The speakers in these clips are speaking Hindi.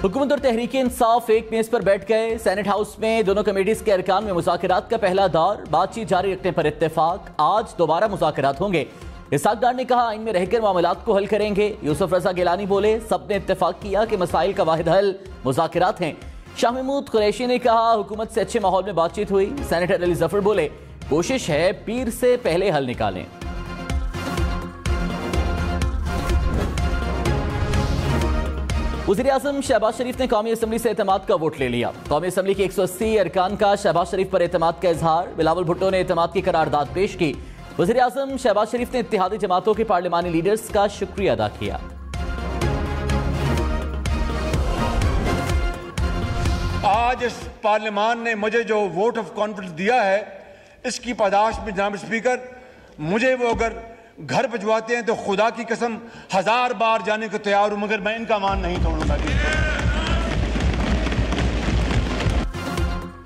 हुकूमत और तहरीक इंसाफ एक मेज पर बैठ गए। सेनेट हाउस में दोनों कमेटीज के अरकान में मुज़ाकरात का पहला दौर, बातचीत जारी रखने पर इत्तेफाक। आज दोबारा मुज़ाकरात होंगे। इसहाक डार ने कहा आइन में रहकर मामलात को हल करेंगे। यूसुफ रजा गिलानी बोले सबने इत्तेफाक किया कि मसाइल का वाहिद हल मुज़ाकरात हैं। शाह महमूद कुरैशी ने कहा हुकूमत से अच्छे माहौल में बातचीत हुई। सेनेटर अली जफर बोले कोशिश है पीर से पहले हल निकालें। वज़ीर-ए-आज़म शहबाज शरीफ ने कौमी असम्बली से एतमाद का वोट ले लिया। कौमी असम्बली के 180 अरकान का शहबाज शरीफ पर एतमाद का इजहार। बिलावल भुट्टो ने एतमाद की करारदाद पेश की। वज़ीर-ए-आज़म शहबाज शरीफ ने इत्तेहादी जमातों के पार्लिमानी लीडर्स का शुक्रिया अदा किया। आज इस पार्लियामान ने मुझे जो वोट ऑफ कॉन्फिडेंस दिया है, इसकी पादाश में जनाब स्पीकर मुझे वो अगर घर भिजवाते हैं तो खुदा की कसम 1000 बार जाने को तैयार हूं, मगर मैं इनका मान नहीं तोड़ूंगा।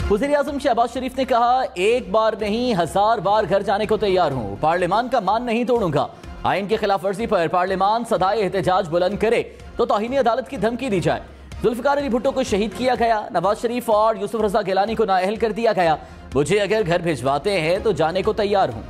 वज़ीर-ए-आज़म शहबाज शरीफ ने कहा एक बार नहीं 1000 बार घर जाने को तैयार हूं, पार्लियामान का मान नहीं तोड़ूंगा। आइन की खिलाफ वर्जी पर पार्लियामान सदाए एहतजाज बुलंद करे तो तौहीन अदालत की धमकी दी जाए। जुल्फ़िकार अली भुट्टो को शहीद किया गया। नवाज शरीफ और यूसुफ रजा गिलानी को नाअहल कर दिया गया। मुझे अगर घर भिजवाते हैं तो जाने को तैयार हूं।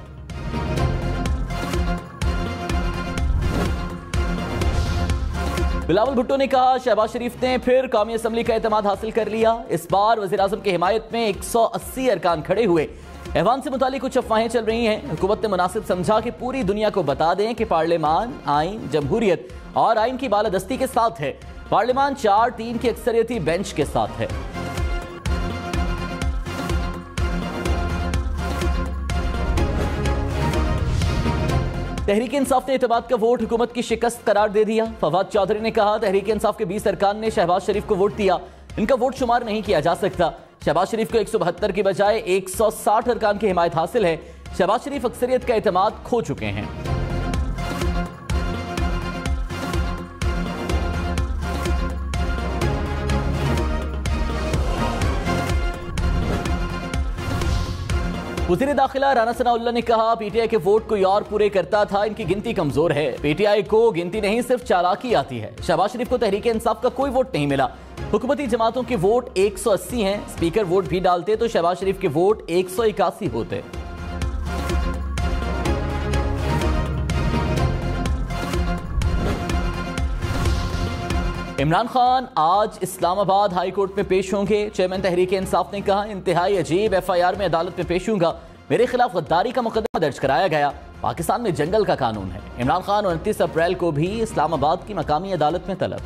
बिलावल भुट्टो ने कहा शहबाज शरीफ ने फिर कौमी असम्बली का एतमाद हासिल कर लिया। इस बार वज़ीर-ए-आज़म की हिमायत में 180 अरकान खड़े हुए। ऐवान से मुतालिक कुछ अफवाहें चल रही हैं। हुकूमत ने मुनासिब समझा कि पूरी दुनिया को बता दें कि पार्लियामान आइन, जमहूरियत और आइन की बालादस्ती के साथ है। पार्लियामान 4-3 की अक्सरियती बेंच के साथ है। तहरीक इंसाफ ने एतमाद का वोट हुकूमत की शिकस्त करार दे दिया। फवाद चौधरी ने कहा तहरीक इंसाफ के 20 अरकान ने शहबाज शरीफ को वोट दिया, इनका वोट शुमार नहीं किया जा सकता। शहबाज शरीफ को 172 की बजाय 160 अरकान की हिमायत हासिल है। शहबाज शरीफ अक्सरियत का एतमाद खो चुके हैं। वज़ीर दाखिला राना सनाउल्लाह ने कहा पीटीआई के वोट कोई और पूरे करता था, इनकी गिनती कमजोर है। पीटीआई को गिनती नहीं सिर्फ चालाकी आती है। शहबाज शरीफ को तहरीक इंसाफ का कोई वोट नहीं मिला। हुकूमती जमातों के वोट 180 हैं। स्पीकर वोट भी डालते तो शहबाज शरीफ के वोट 181 होते। इमरान खान आज इस्लामाबाद हाई कोर्ट में पेश होंगे। चेयरमैन तहरीक इंसाफ ने कहा इंतहाई अजीब FIR में अदालत में पेश होऊंगा। मेरे खिलाफ गद्दारी का मुकदमा दर्ज कराया गया। पाकिस्तान में जंगल का कानून है। इमरान खान 29 अप्रैल को भी इस्लामाबाद की मकामी अदालत में तलब।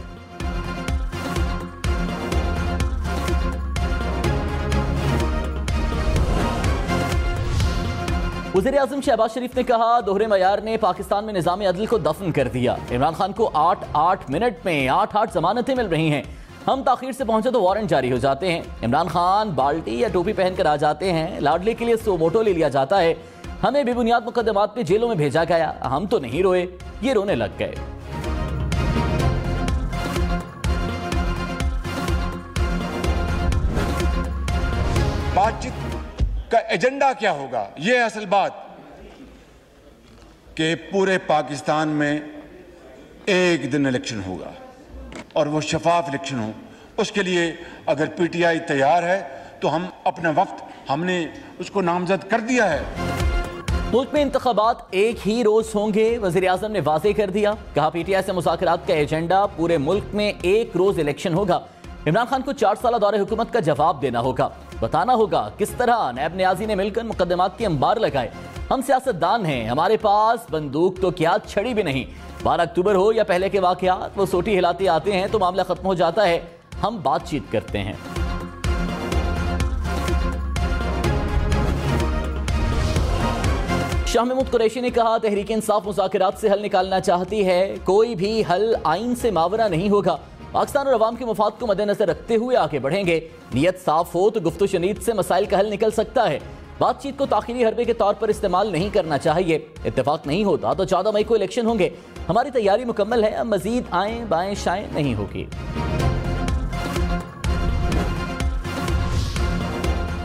वज़ीर-ए-आज़म शहबाज शरीफ ने कहा दोहरे मयार ने पाकिस्तान में निज़ाम अदल को दफन कर दिया। इमरान खान को 8-8 मिनट में 8-8 जमानतें मिल रही हैं। हम ताखीर से पहुंचे तो वारंट जारी हो जाते हैं। इमरान खान बाल्टी या टोपी पहनकर आ जाते हैं। लाडले के लिए सोमोटो ले लिया जाता है। हमें बेबुनियाद मुकदमात में जेलों में भेजा गया। हम तो नहीं रोए, ये रोने लग गए। बातचीत का एजेंडा क्या होगा, यह है असल बात कि पूरे पाकिस्तान में एक दिन इलेक्शन होगा और वो शफाफ इलेक्शन हो। उसके लिए अगर पीटीआई तैयार है तो हम अपना वक्त हमने उसको नामजद कर दिया है। मुल्क में इंतखाबात एक ही रोज होंगे। वज़ीर-ए-आज़म ने वाज़ेह कर दिया। कहा पीटीआई से मुज़ाकरात का एजेंडा पूरे मुल्क में एक रोज इलेक्शन होगा। इमरान खान को 4 साल दौरे हुकूमत का जवाब देना होगा। बताना होगा किस तरह नैब नियाजी ने मिलकर मुकदमात के अंबार लगाए। हम सियासतदान हैं, हमारे पास बंदूक तो क्या छड़ी भी नहीं। 12 अक्टूबर हो या पहले के वाकयात, वो सोटी हिलाते आते हैं तो मामला खत्म हो जाता है। हम बातचीत करते हैं। शाह महमूद कुरैशी ने कहा तहरीक इंसाफ मुज़ाकरात से हल निकालना चाहती है। कोई भी हल आइन से मावरा नहीं होगा। पाकिस्तान और अवाम के मफाद को मद्देनजर रखते हुए आगे बढ़ेंगे। नीयत साफ हो तो गुफ्तगू शनीद से मसाइल का हल निकल सकता है। बातचीत को ताखिरी हरबे के तौर पर इस्तेमाल नहीं करना चाहिए। इत्तेफाक नहीं होता तो 14 मई को इलेक्शन होंगे। हमारी तैयारी मुकम्मल है। अब मजीद आएं बाएं शाएं नहीं होगी।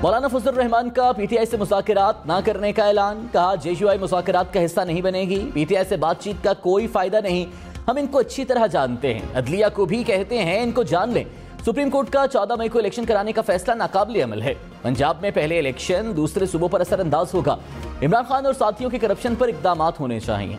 मौलाना फजल रहमान का पीटीआई से मुज़ाकरात न करने का ऐलान। कहा JUI मुज़ाकरात का हिस्सा नहीं बनेगी। पीटीआई से बातचीत का कोई फायदा नहीं। हम इनको अच्छी तरह जानते हैं। अदलिया को भी कहते हैं इनको जान लें। सुप्रीम कोर्ट का 14 मई को इलेक्शन कराने का फैसला नाकाबिले अमल है। पंजाब में पहले इलेक्शन दूसरे सूबों पर असरअंदाज होगा। इमरान खान और साथियों के करप्शन पर इक़दामात होने चाहिए।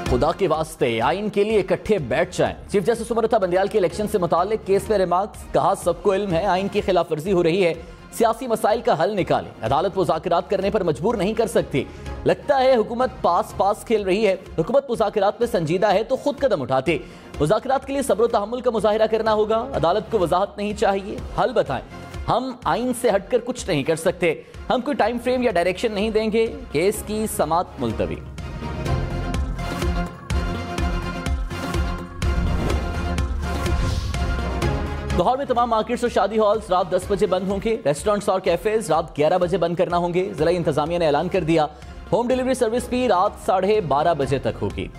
खुदा के वास्ते आइन के लिए इकट्ठे बैठ जाएं। चीफ जस्टिस सुब्रता बंदयाल के इलेक्शन से मुताल्लिक केस में रिमार्क्स, कहा सबको इल्म है आइन की खिलाफ वर्जी हो रही है, सियासी मसाइल का हल निकालें। अदालत मुज़ाकरात करने पर मजबूर नहीं कर सकती। लगता है हुकूमत पास खेल रही है। हुकूमत मुज़ाकरात में संजीदा है तो खुद कदम उठाते। मुज़ाकरात के लिए सब्र तहम्मुल का मुजाहिरा करना होगा। अदालत को वजाहत नहीं चाहिए, हल बताएं। हम आइन से हटकर कुछ नहीं कर सकते। हम कोई टाइम फ्रेम या डायरेक्शन नहीं देंगे। केस की समाअत मुलतवी। लाहौर में तमाम मार्केट्स और शादी हॉल्स रात 10 बजे बंद होंगे। रेस्टोरेंट्स और कैफेज रात 11 बजे बंद करना होंगे। जिला इंतजामिया ने ऐलान कर दिया होम डिलीवरी सर्विस भी रात 12:30 बजे तक होगी।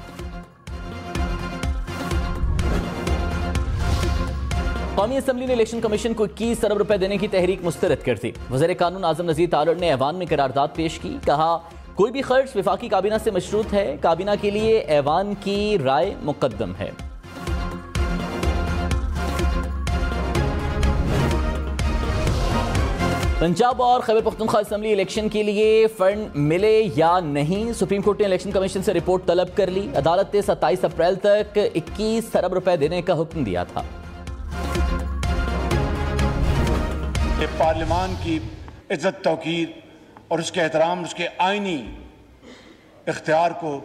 कौमी असम्बली ने इलेक्शन कमीशन को 21 अरब रुपए देने की तहरीक मुस्तरद कर दी। वज़ीर कानून आजम नज़ीर तारड़ ने ऐवान में करारदाद पेश की। कहा कोई भी खर्च वफाकी काबीना से मशरूत है। काबीना के लिए ऐवान की राय मुकद्दम है। पंजाब और खैबर पख्तूनख्वा असेंबली इलेक्शन के लिए फंड मिले या नहीं, सुप्रीम कोर्ट ने इलेक्शन कमीशन से रिपोर्ट तलब कर ली। अदालत ने 27 अप्रैल तक 21 अरब रुपए देने का हुक्म दिया था। पार्लियामान की इज्जत तौकीर और उसके एहतराम, उसके आईनी इख्तियार को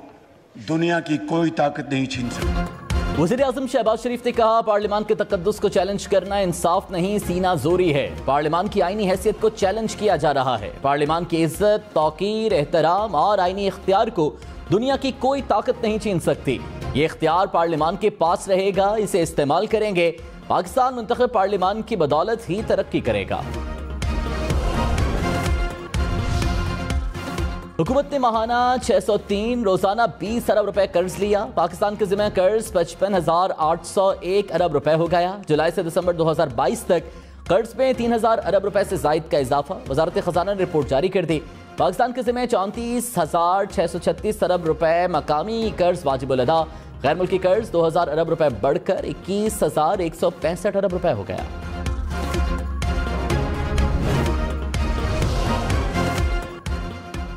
दुनिया की कोई ताकत नहीं छीन सकती। वज़ीर आज़म शहबाज शरीफ ने कहा पार्लियामान के तकद्दुस को चैलेंज करना इंसाफ नहीं सीना जोरी है। पार्लियामान की आईनी हैसियत को चैलेंज किया जा रहा है। पार्लियामान की इज्जत, तौकीर, एहतराम और आईनी इख्तियार को दुनिया की कोई ताकत नहीं छीन सकती। ये इख्तियार पार्लियामान के पास रहेगा, इसे इस्तेमाल करेंगे। पाकिस्तान मुंतखब पार्लियामान की बदौलत ही तरक्की करेगा। हुकूमत ने माहाना 603 रोजाना 20 अरब रुपए कर्ज लिया। पाकिस्तान के जिम्मे कर्ज 55,801 अरब रुपए हो गया। जुलाई से दिसंबर 2022 तक कर्ज में 3,000 अरब रुपए से जायद का इजाफा। वजारत खजाना ने रिपोर्ट जारी कर दी। पाकिस्तान के जिम्मे 34,636 अरब रुपए मकामी कर्ज वाजिबुल अदा। गैर मुल्की कर्ज 2,000 अरब रुपए बढ़कर 21,165 अरब रुपए हो गया।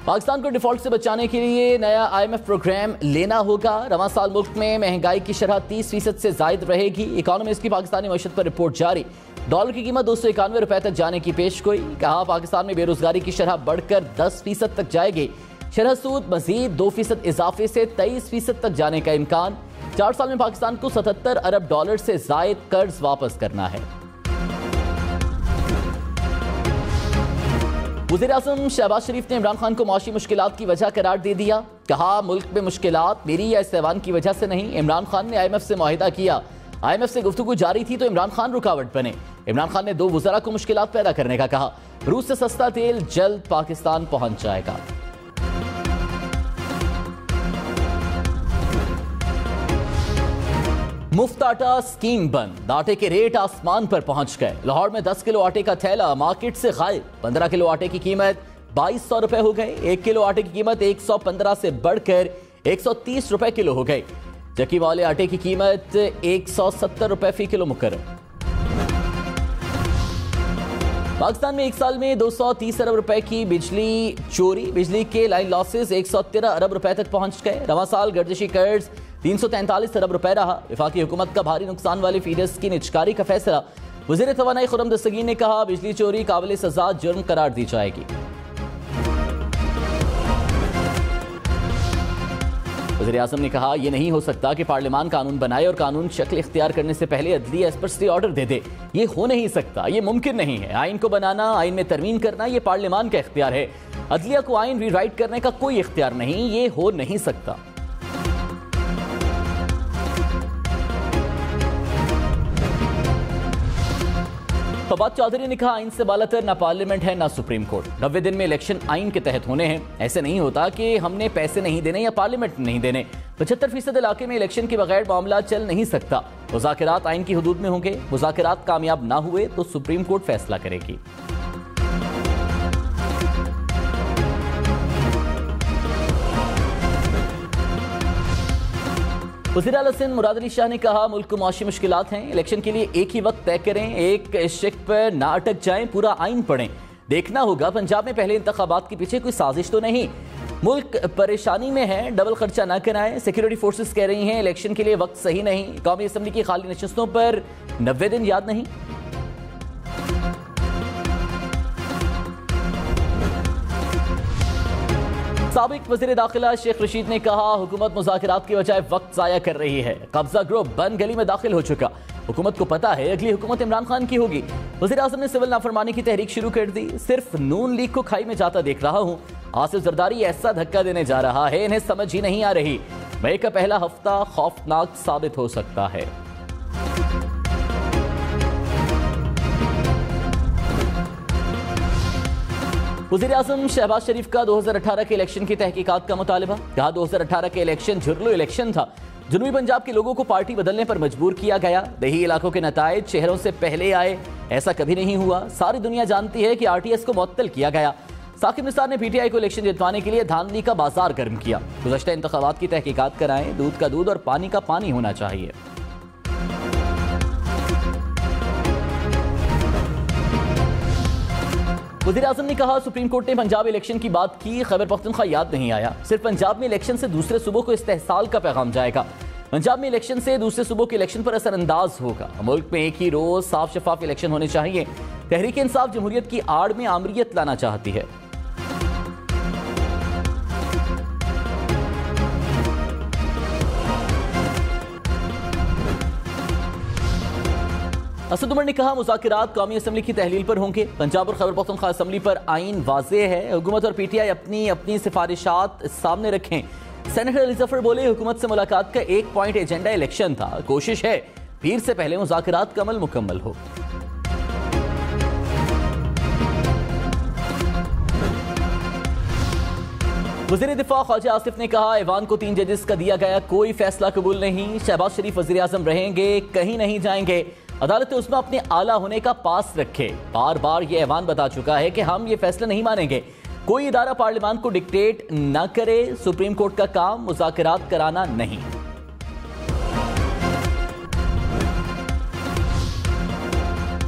पाकिस्तान को डिफॉल्ट से बचाने के लिए नया IMF प्रोग्राम लेना होगा। रवां साल मुल्क में महंगाई की शरह 30% से जायद रहेगी। इकोनॉमिस्ट की पाकिस्तानी मईशत पर रिपोर्ट जारी। डॉलर की कीमत 291 रुपए तक जाने की पेशगोई। कहा पाकिस्तान में बेरोजगारी की शरह बढ़कर 10% तक जाएगी। शरह सूद मजीद 2% इजाफे से 23% तक जाने का इम्कान। 4 साल में पाकिस्तान को 77 अरब डॉलर से जायद कर्ज वापस करना है। वज़ीर आज़म शहबाज शरीफ ने इमरान खान को माशी मुश्किलात की वजह करार दे दिया। कहा मुल्क में मुश्किलात मेरी या इस ऐवान की वजह से नहीं। इमरान खान ने IMF से मुआहिदा किया। IMF से गुफ्तगू जारी थी तो इमरान खान रुकावट बने। इमरान खान ने 2 वज़रा को मुश्किलात पैदा करने का कहा। रूस से सस्ता तेल जल्द पाकिस्तान पहुंच जाएगा। मुफ्त आटा स्कीम बंद। आटे के रेट आसमान पर पहुंच गए। लाहौर में 10 किलो आटे का थैला मार्केट से गायब। 15 किलो आटे की कीमत 2200 रुपए हो गए। 1 किलो आटे की कीमत 115 से बढ़कर 130 रुपए किलो हो गई। चक्की वाले आटे की कीमत 170 रुपए फी किलो मुकर्रर। पाकिस्तान में एक साल में 230 अरब रुपए की बिजली चोरी। बिजली के लाइन लॉसेस 113 अरब रुपए तक पहुंच गए। रवां साल गर्दिशी कर्ज 343 अरब रुपए रहा। वफाकी हुकूमत का भारी नुकसान वाले फीडर्स की निजकारी का फैसला। वज़ीर तवानाई खुर्रम दस्तगीर ने कहा बिजली चोरी काबिल सजा जुर्म करार दी जाएगी। वज़ीर आज़म ने कहा यह नहीं हो सकता कि पार्लियामान कानून बनाए और कानून शक्ल इख्तियार करने से पहले अदलिया इस पर स्टे ऑर्डर दे दे। ये हो नहीं सकता, ये मुमकिन नहीं है। आइन को बनाना, आइन में तरमीम करना ये पार्लियामान का इख्तियार है। अदलिया को आइन रीराइट करने का कोई इख्तियार नहीं। ये हो नहीं सकता। फवाद चौधरी ने कहा आइन से बालातर ना पार्लियामेंट है ना सुप्रीम कोर्ट। 90 दिन में इलेक्शन आइन के तहत होने हैं। ऐसे नहीं होता कि हमने पैसे नहीं देने या पार्लियामेंट नहीं देने। 75% इलाके में इलेक्शन के बगैर मामला चल नहीं सकता। मुज़ाकरात आइन की हुदूद में होंगे। मुज़ाकरात कामयाब ना हुए तो सुप्रीम कोर्ट फैसला करेगी। वज़ीर आला सिंध मुराद अली शाह ने कहा, मुल्क को माशी मुश्किलात हैं, इलेक्शन के लिए एक ही वक्त तय करें, एक शिक पर ना अटक जाएं, पूरा आइन पढ़ें। देखना होगा पंजाब में पहले इंतखाबात के पीछे कोई साजिश तो नहीं, मुल्क परेशानी में है, डबल खर्चा ना कराएं। सिक्योरिटी फोर्सेस कह रही हैं इलेक्शन के लिए वक्त सही नहीं, कौमी असम्बली की खाली नशस्तों पर 90 दिन याद नहीं। साबिक वज़ीर दाखिला शेख रशीद ने कहा, हुकूमत मुज़ाकरात की बजाय वक्त ज़ाया कर रही है, कब्जा ग्रुप बंद गली में दाखिल हो चुका, हुकूमत को पता है अगली हुकूमत इमरान खान की होगी। वज़ीर आज़म ने सिविल नाफरमानी की तहरीक शुरू कर दी, सिर्फ नून लीग को खाई में जाता देख रहा हूँ। आसिफ जरदारी ऐसा धक्का देने जा रहा है, इन्हें समझ ही नहीं आ रही। मई का पहला हफ्ता खौफनाक साबित हो सकता है। वज़ीर आज़म शहबाज शरीफ का 2018 के इलेक्शन की तहकीकात का मुतालबा, कहा 2018 के इलेक्शन झुरलू इलेक्शन था, जनूबी पंजाब के लोगों को पार्टी बदलने पर मजबूर किया गया, दही इलाकों के नताइज शहरों से पहले आए, ऐसा कभी नहीं हुआ, सारी दुनिया जानती है कि आरटीएस को मुअत्तल किया गया। साकिब निसार ने पीटीआई को इलेक्शन जितवाने के लिए धांधली का बाजार गर्म किया, गुज़श्ता इंतखाबात की तहकीकात कराएं, दूध का दूध और पानी का पानी होना चाहिए। वज़ीर आज़म ने कहा, सुप्रीम कोर्ट ने पंजाब इलेक्शन की बात की, खैबर पख्तूनख्वा याद नहीं आया, सिर्फ पंजाब में इलेक्शन से दूसरे सूबों को इस्तेहसाल का पैगाम जाएगा। पंजाब में इलेक्शन से दूसरे सूबों के इलेक्शन पर असरअंदाज होगा। मुल्क में एक ही रोज साफ शफाफ इलेक्शन होने चाहिए। तहरीक इंसाफ जमहूरियत की आड़ में आमरीत लाना चाहती है। असद उमर ने कहा, मुज़ाकरात कौमी असम्बली की तहलील पर होंगे। पंजाब और खैबर पख्तूनख्वा असम्बली पर आइन वाज़ेह है, हुकूमत और पीटीआई अपनी अपनी सिफारिशात सामने रखें। सेनेटर अली जफर बोले, हुकूमत से मुलाकात का एक पॉइंट एजेंडा इलेक्शन था, कोशिश है पीर से पहले मुज़ाकरात का अमल मुकम्मल हो। वज़ीर दिफा ख्वाजा आसिफ ने कहा, ऐवान को 3 जजेस का दिया गया कोई फैसला कबूल नहीं, शहबाज शरीफ वज़ीर आज़म रहेंगे, कहीं नहीं जाएंगे। अदालत उसमें अपने आला होने का पास रखे। बार बार ये ऐवान बता चुका है कि हम ये फैसला नहीं मानेंगे। कोई इदारा पार्लियामान को डिक्टेट न करे। सुप्रीम कोर्ट का काम मुज़ाकरात कराना नहीं।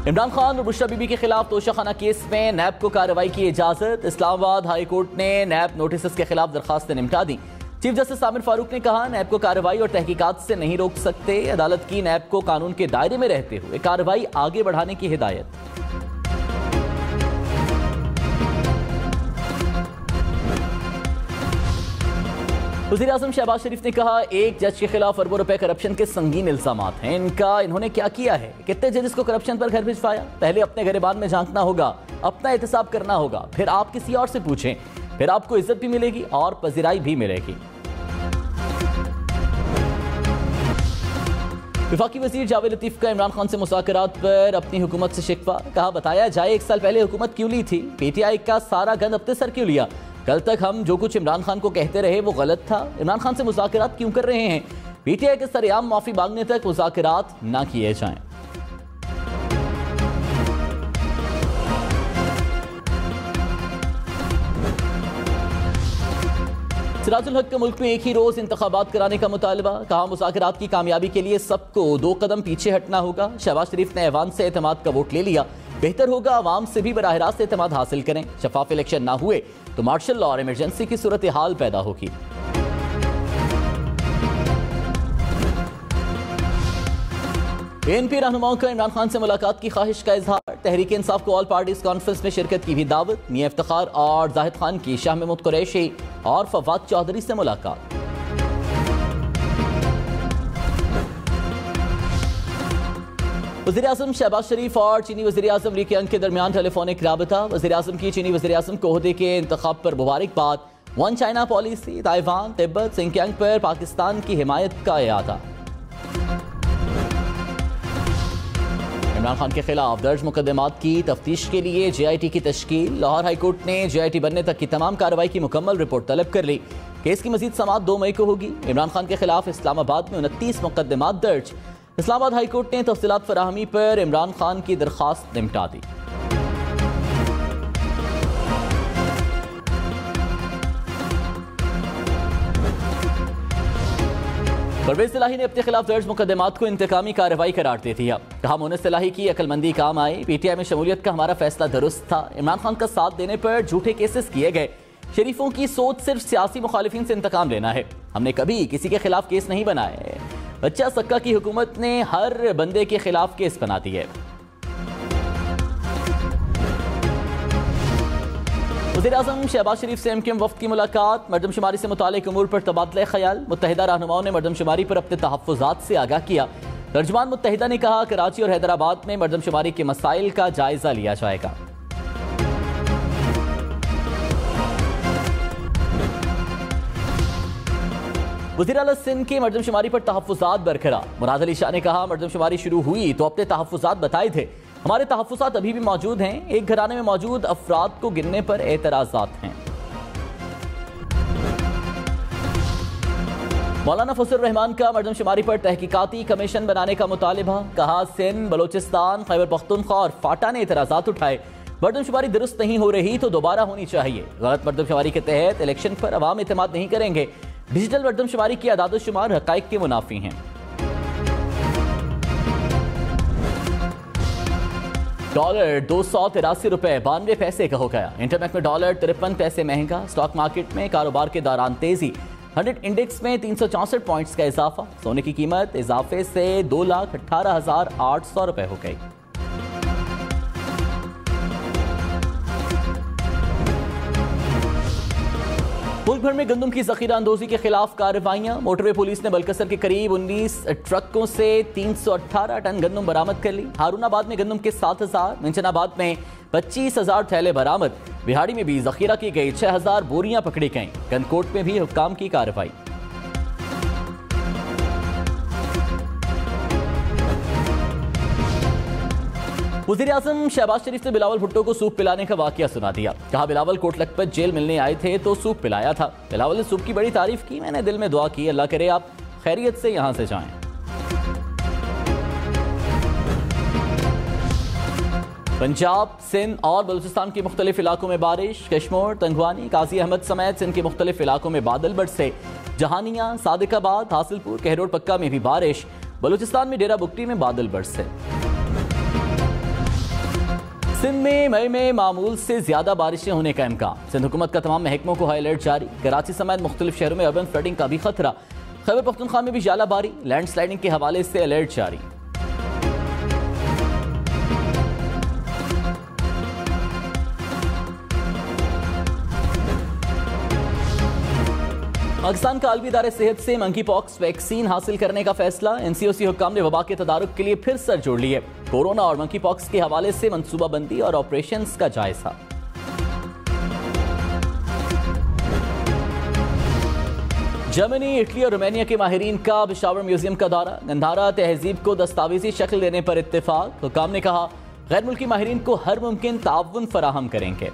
इमरान खान और बुशरा बीबी के खिलाफ तोशाखाना केस में नैब को कार्रवाई की इजाजत। इस्लामाबाद हाई कोर्ट ने नैब नोटिस के खिलाफ दरखास्तें निपटा दी। चीफ जस्टिस आमिर फारूक ने कहा, नैब को कार्रवाई और तहकीकात से नहीं रोक सकते। अदालत की नैब को कानून के दायरे में रहते हुए कार्रवाई आगे बढ़ाने की हिदायत। वज़ीर आज़म शहबाज शरीफ ने कहा, एक जज के खिलाफ अरबों रुपए करप्शन के संगीन इल्जामात हैं। इन्होंने क्या किया है? कितने जजेस को करप्शन पर घर भिजवाया? पहले अपने गिरबान में झांकना होगा, अपना एहतसाब करना होगा, फिर आप किसी और से पूछें, फिर आपको इज्जत भी मिलेगी और पजीराई भी मिलेगी। वफाकी वजीर जावेद लतीफ का इमरान खान से मुज़ाकरात पर अपनी हुकूमत से शिकवा। कहा, बताया जाए 1 साल पहले हुकूमत क्यों ली थी? पीटीआई का सारा गंद अपने सर क्यों लिया? कल तक हम जो कुछ इमरान खान को कहते रहे वो गलत था। इमरान खान से मुज़ाकरात क्यों कर रहे हैं? पीटीआई के सरेआम माफी मांगने तक मुज़ाकरात ना किए जाएं। सिराजुल हक का मुल्क में एक ही रोज इंतखाबात कराने का मुतालबा। कहा, मुज़ाकरात की कामयाबी के लिए सबको 2 कदम पीछे हटना होगा। शहबाज शरीफ ने ऐवान से एतमाद का वोट ले लिया, बेहतर होगा आवाम से भी बराह रास्त एतमाद हासिल करें। शफाफ इलेक्शन ना हुए तो मार्शल लॉ और इमरजेंसी की सूरत हाल पैदा होगी। एनपी रहनुमाओं का इमरान खान से मुलाकात की ख्वाहिश का इजहार। तहरीक इंसाफ को ऑल पार्टीज कॉन्फ्रेंस में शिरकत की भी दावत। मियां इफ्तिखार और जाहिद खान की शाह महमूद कुरैशी और फवाद चौधरी से मुलाकात। वज़ीर आज़म शहबाज शरीफ और चीनी वज़ीर आज़म ली कियांग के दरमियान टेलीफोनिक राबता। वज़ीर आज़म की चीनी वज़ीर आज़म को ओहदे के इंतखाब पर मुबारकबाद। 1 China policy, Taiwan, Tibet, Sinkiang पर पाकिस्तान की हिमायत का इरादा। इमरान खान के खिलाफ दर्ज मुकदमात की तफ्तीश के लिए JIT की तश्कील। लाहौर हाईकोर्ट ने JIT बनने तक की तमाम कार्रवाई की मुकम्मल रिपोर्ट तलब कर ली। केस की मजीद समाअत 2 मई को होगी। इमरान खान के खिलाफ इस्लामाबाद में 29 मुकदमात दर्ज। इस्लामाबाद हाईकोर्ट ने तफसीलात फराहमी पर इमरान खान की दरखास्त निपटा दी। परवेज इलाही ने अपने खिलाफ दर्ज मुकदमात को इंतकामी कार्रवाई करार दे दिया। कहा मोनिस इलाही की अक्लमंदी काम आई, पीटीआई में शमूलियत का हमारा फैसला दुरुस्त था। इमरान खान का साथ देने पर झूठे केसेस किए गए। शरीफों की सोच सिर्फ सियासी मुखालिफिन से इंतकाम लेना है। हमने कभी किसी के खिलाफ केस नहीं बनाए। बच्चा सक्का की हुकूमत ने हर बंदे के खिलाफ केस बना दिए। वज़ीर-ए-आज़म शहबाज शरीफ से एमक्यूएम वफ्द की मुलाकात। मरदमशुमारी से मुतालिक उमूर पर तबादला ख्याल। मुत्तहिदा रहनुमाओं ने मरदमशुमारी पर अपने तहफ़्फ़ुज़ात से आगाह किया। तर्जुमान मुत्तहिदा ने कहा कराची और हैदराबाद में मरदमशुमारी के मसाइल का जायजा लिया जाएगा। वज़ीर आला सिंध की मरदमशुमारी पर तहफ़्फ़ुज़ात बरकरार। मुराद अली शाह ने कहा मरदमशुमारी शुरू हुई तो अपने तहफ़्फ़ुज़ात बताए थे, हमारे तहफ़्फ़ुज़ात अभी भी मौजूद हैं। एक घराने में मौजूद अफराद को गिनने पर एतराज़ात हैं। मौलाना फजल रहमान का मरदमशुमारी पर तहकीकाती कमीशन बनाने का मुतालिबा। कहा सिंध, बलोचिस्तान, खैबर पख्तूनख्वा और फाटा ने एतराज़ात उठाए। मरदमशुमारी दुरुस्त नहीं हो रही तो दोबारा होनी चाहिए। गलत मरदमशुमारी के तहत इलेक्शन पर अवाम एतमाद नहीं करेंगे। डिजिटल मरदमशुमारी की आदाद-ओ-शुमार हक़ाइक़ के मुनाफी हैं। डॉलर 283 रुपए 92 पैसे का हो गया। इंटरनेट में डॉलर 53 पैसे महंगा। स्टॉक मार्केट में कारोबार के दौरान तेजी। 100 इंडेक्स में 364 पॉइंट्स का इजाफा। सोने की कीमत इजाफे से 2,18,800 रुपए हो गई। मुल्क भर में गंदम की जखीरा अंदोजी के खिलाफ कार्रवाइयां। मोटरवे पुलिस ने बलकसर के करीब 19 ट्रकों से 318 टन गंदम बरामद कर ली। हारूनाबाद में गंदम के 7,000, मिंचनाबाद में 25,000 थैले बरामद। बिहाड़ी में भी जखीरा की गई 6,000 बोरियां पकड़ी गईं। गनकोट में भी हुक्काम की कार्रवाई। वज़ीर-ए-आज़म शहबाज शरीफ ने बिलावल भुट्टो को सूप पिलाने का वाकया सुना दिया। कहा बिलावल कोट लखपत जेल मिलने आए थे तो सूप पिलाया था। बिलावल ने सूप की बड़ी तारीफ की। मैंने दिल में दुआ की अल्लाह करे आप खैरियत से यहां से जाएं। पंजाब, सिंध और बलूचिस्तान के मुख्तलिफ इलाकों में बारिश। कश्मीर, तंगवानी, काजी अहमद समेत सिंध के मुख्तलिफ इलाकों में बादल बरसे। जहानिया, सादिकाबाद, हासिलपुर, कहरोड पक्का में भी बारिश। बलूचिस्तान में डेरा बुगटी में बादल बरसे। सिंध में मई में मामूल से ज्यादा बारिशें होने का इम्कान। सिंध हुकूमत का तमाम महकमों को हाई अलर्ट जारी। कराची समेत मुख्तलिफ शहरों में अर्बन फ्लडिंग का भी खतरा। खैबर पख्तूनख्वा में भी जालाबारी, लैंडस्लाइडिंग के हवाले से अलर्ट जारी। पाकिस्तान का आलमी इदारे सेहत से मंकी पॉक्स वैक्सीन हासिल करने का फैसला। एनसीओसी हुक्काम ने वबा के तदारुक के लिए फिर सर जोड़ लिए। कोरोना और मंकी पॉक्स के हवाले से मनसूबाबंदी और ऑपरेशंस का जायजा। जर्मनी, इटली और रोमानिया के माहिरीन का पेशावर म्यूजियम का दौरा। गंधारा तहजीब को दस्तावेजी शक्ल देने पर इत्तेफाक। हुक्काम ने कहा गैर मुल्की माहिरीन को हर मुमकिन ताउन फराहम करेंगे।